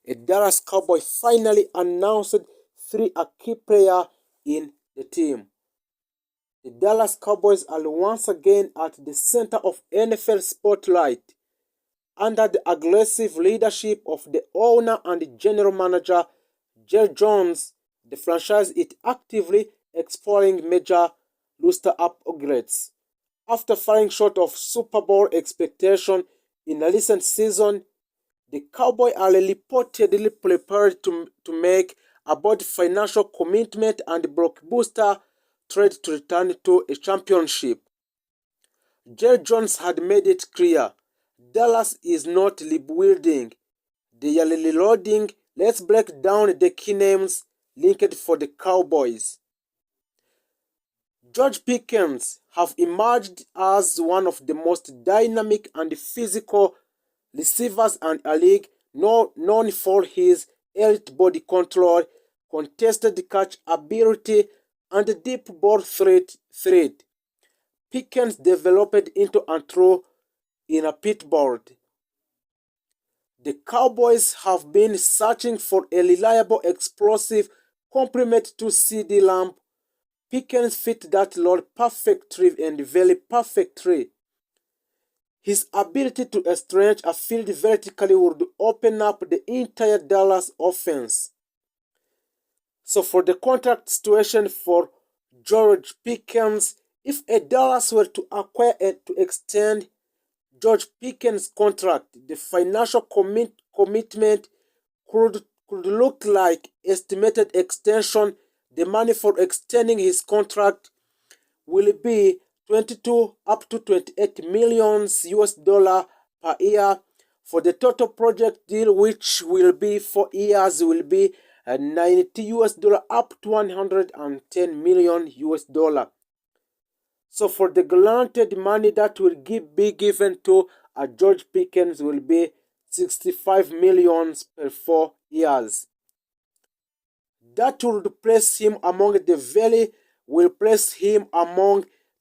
a Dallas Cowboy finally announced three key players in the team. The Dallas Cowboys are once again at the center of NFL spotlight. Under the aggressive leadership of the owner and general manager, Jerry Jones, the franchise is actively exploring major roster upgrades. After falling short of Super Bowl expectations in a recent season, the Cowboys are reportedly prepared to make a bold financial commitment and blockbuster trade to return to a championship. Jerry Jones had made it clear, Dallas is not rebuilding, they are reloading. Let's break down the key names linked for the Cowboys. George Pickens have emerged as one of the most dynamic and physical receivers in a league, known for his elite body control, contested catch ability, and deep ball threat. Pickens developed into a true in a pitbull. The Cowboys have been searching for a reliable, explosive complement to CD Lamb. Pickens fit that role perfectly and very perfectly. His ability to stretch a field vertically would open up the entire Dallas offense. So for the contract situation for George Pickens, if a Dallas were to acquire and to extend George Pickens' contract, the financial commitment could look like estimated extension. The money for extending his contract will be 22 up to 28 millions US dollar per year. For the total project deal, which will be 4 years, will be 90 US dollar up to 110 million US dollar. So for the granted money that will be given to George Pickens will be 65 millions per 4 years. That would place him among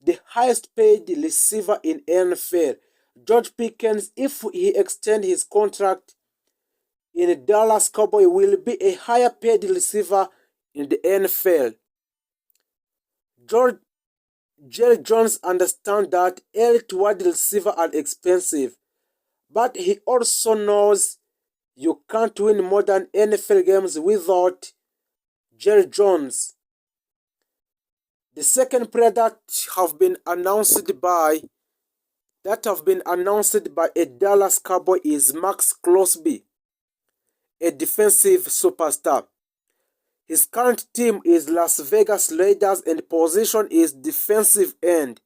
the highest paid receiver in NFL. George Pickens, if he extends his contract in Dallas Cowboys, will be a higher paid receiver in the NFL. Jerry Jones understands that elite wide receivers are expensive, but he also knows you can't win more than NFL games without Jerry Jones. The second player that have been announced by a Dallas Cowboy is Max Crosby, a defensive superstar. His current team is Las Vegas Raiders and position is defensive end.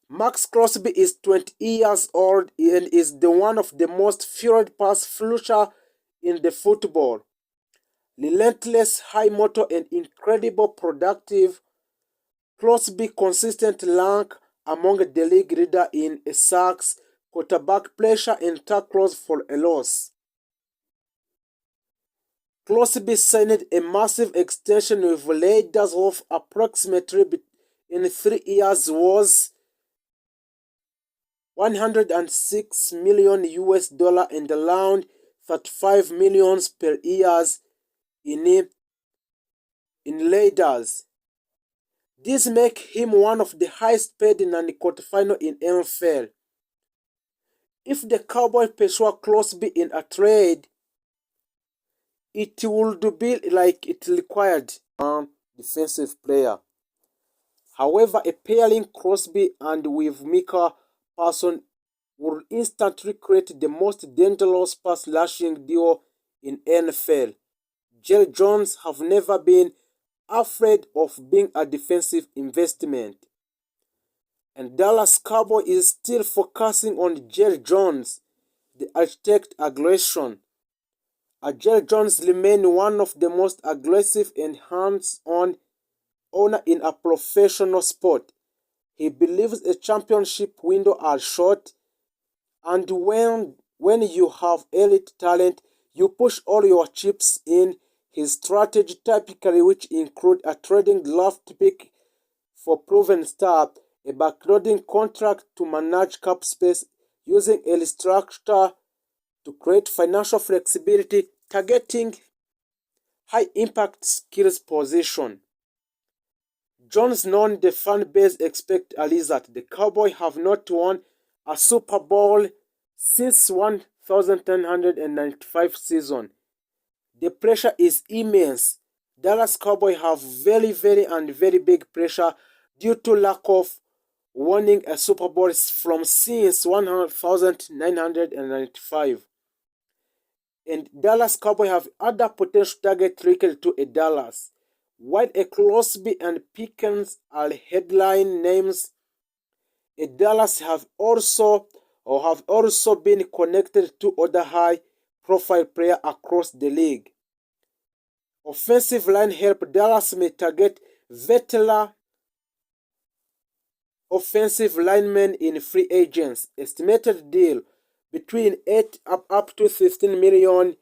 Max Crosby is 20 years old and is the one of the most feared pass rusher in the football. Relentless, high motor, and incredible productive, Crosby consistent rank among the league leader in sacks, quarterback pressure, and tackles for a loss. Crosby signed a massive extension with Raiders of approximately in 3 years was 106 million US dollar and around 35 millions per year in Raiders. This makes him one of the highest paid non-quarterfinal in NFL. If the Cowboys pursue Crosby in a trade, it would be like it required a defensive player. However, a pairing Crosby and with Micah Parsons would instantly create the most dangerous pass rushing duo in NFL. Jerry Jones have never been afraid of being a defensive investment. And Dallas Cowboy is still focusing on Jerry Jones, the architect aggression. Jerry Jones remains one of the most aggressive and hands-on owner in a professional sport. He believes a championship window are short, and when you have elite talent, you push all your chips in. His strategy typically which include a trading draft pick for proven star, a backloading contract to manage cap space, using a restructure to create financial flexibility, targeting high-impact skills position. Jones known the fan base expect a result. The Cowboys have not won a Super Bowl since 1995 season. The pressure is immense. Dallas Cowboys have very big pressure due to lack of winning a Super Bowl from since 1995. And Dallas Cowboys have other potential targets linked to a Dallas. While a Crosby and Pickens are headline names, a Dallas have also been connected to other high-profile players across the league. Offensive line help. Dallas may target veteran offensive linemen in free agents. Estimated deal between 8 up to 15 million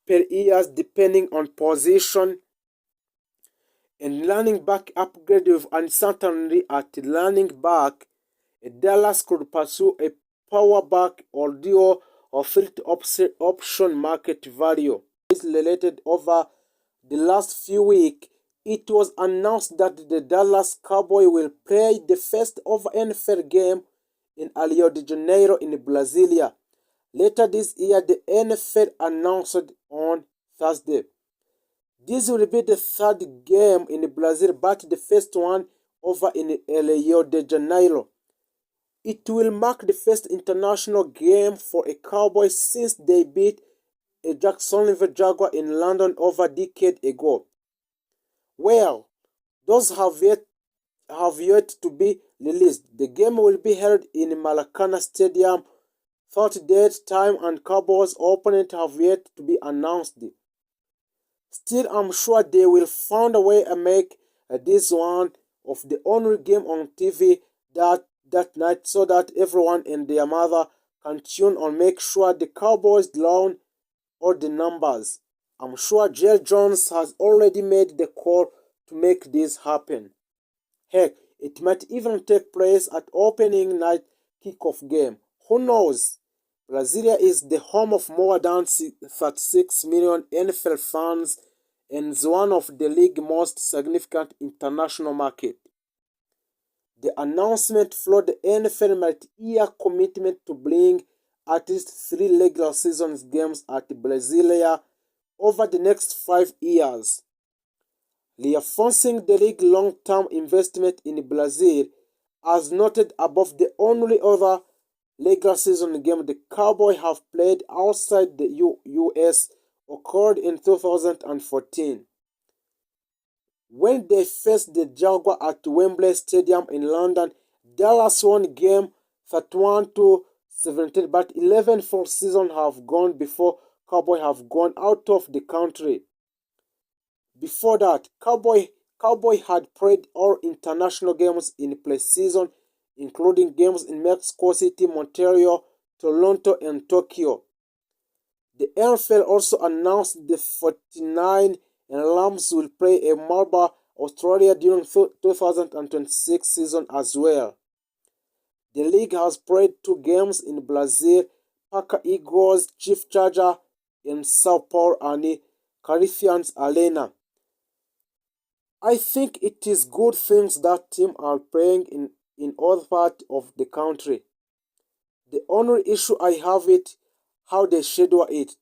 per year depending on position. And running back upgrade with uncertainty at running back. Dallas could pursue a power back or duo or fifth option market value. Is related over the last few weeks. It was announced that the Dallas Cowboys will play the first ever NFL game in Rio de Janeiro in Brasilia. Later this year, the NFL announced on Thursday. This will be the third game in Brazil, but the first one over in Rio de Janeiro. It will mark the first international game for a Cowboys since they beat a Jacksonville Jaguar in London over a decade ago. Well, those have yet to be released. The game will be held in Maracana Stadium. Third date, time, and Cowboys' opponent have yet to be announced. Still, I'm sure they will find a way to make this one of the only game on TV that night so that everyone and their mother can tune on. Make sure the Cowboys learn all the numbers. I'm sure Jerry Jones has already made the call to make this happen. Heck, it might even take place at opening night kickoff game. Who knows? Brasilia is the home of more than 36 million NFL fans and is one of the league's most significant international markets. The announcement followed the NFL multi-year commitment to bring at least 3 regular season games at Brasilia over the next 5 years, reinforcing the league's long-term investment in Brazil. As noted above, the only other regular season game the Cowboys have played outside the U.S. occurred in 2014. When they faced the Jaguars at Wembley Stadium in London, Dallas won game 31-17, but 11 full seasons have gone before Cowboys have gone out of the country. Before that, Cowboys had played all international games in pre-season, including games in Mexico City, Montreal, Toronto, and Tokyo. The NFL also announced the 49 and Rams will play a Melbourne, Australia during 2026 season as well. The league has played 2 games in Brazil, Paca Eagles, Chief Charger in Sao Paulo and Corinthians Arena. I think it is good things that teams are playing in other parts of the country. The only issue I have is how they schedule it.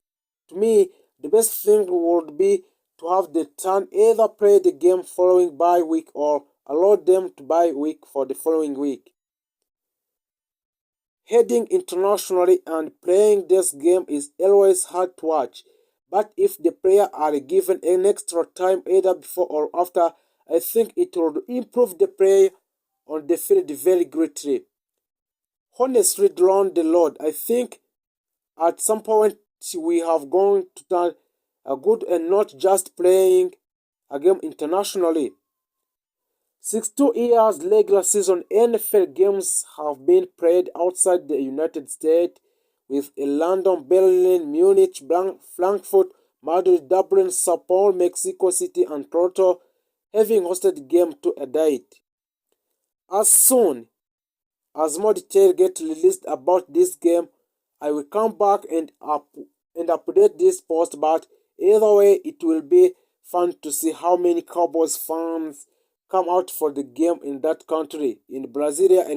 To me, the best thing would be to have the team either play the game following bye week or allow them to bye week for the following week. Heading internationally and playing this game is always hard to watch, but if the players are given an extra time either before or after, I think it will improve the play on the field very greatly. Honestly, down the road, I think at some point we have gone to turn a good and not just playing a game internationally. 62 years regular season NFL games have been played outside the United States, with London, Berlin, Munich, Frankfurt, Madrid, Dublin, Sao Paulo, Mexico City, and Toronto having hosted game to a date. As soon as more details get released about this game, I will come back and update this post, but either way, it will be fun to see how many Cowboys fans come out for the game in that country, in Brasilia.